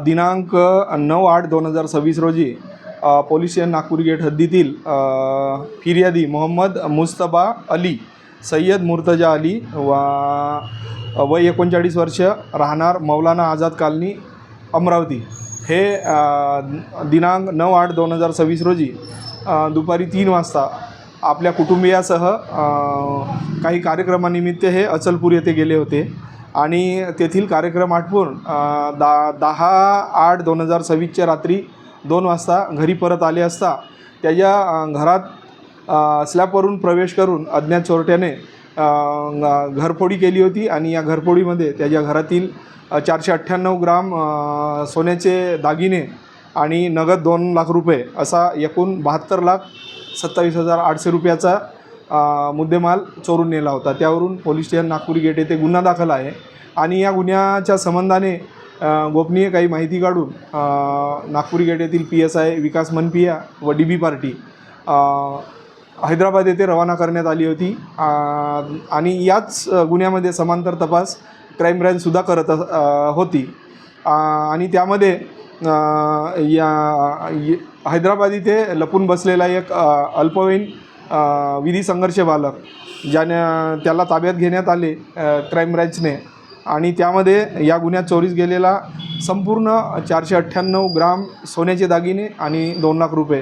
दिनांक 9/8/2026 रोजी police station Nagpur gate हद्दीतील फिर्यादी मोहम्मद मुस्तबा अली सय्यद मुर्तजा अली वय 39 वर्ष, राहणार मौलाना आझाद कॉलनी अमरावती हे दिनांक 9/8/2026 रोजी दुपारी 3 वाजता आपल्या कुटुंबियासह काही कार्यक्रमानिमित्त हे अचलपूर येथे गेले होते आणि तेथील कार्यक्रम आटपून 10/8/2026 रात्री 2 वाजता घरी परत आले असता त्याच्या घरात स्लॅपवरून प्रवेश करून अज्ञात चोरट्याने घरफोडी केली होती आणि या घरफोडीमध्ये त्याच्या घरातील 498 ग्राम सोन्याचे दागिने आणि नगद 2 लाख रुपये असा एकूण 72,27,800 रुपयाचा मुद्देमाल चोरून नेला होता। त्यावरून पोलीस स्टेशन नागपूर गेट येथे गुन्हा दाखल आहे आणि या गुन्ह्याच्या संबंधाने गोपनीय काही माहिती काढून नागपूर गेट येथील PSI विकास मनपिया व DB पार्टी हैदराबाद येथे रवाना करण्यात आली होती आणि याच गुन्ह्यामध्ये समांतर तपास क्राईम ब्रँचसुद्धा करत होती आणि त्यामध्ये हैदराबाद इथे लपून बसलेला एक अल्पवयीन विधी संघर्ष बालक त्याला ताब्यात घेण्यात आले क्राईम ब्रँचने आणि त्यामध्ये या गुन्ह्यात चोरीस गेलेला संपूर्ण 498 ग्राम सोन्याचे दागिने आणि 2 लाख रुपये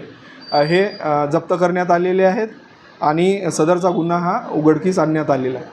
हे जप्त करण्यात आलेले आहेत आणि सदरचा गुन्हा हा उघडकीस आणण्यात आलेला आहे।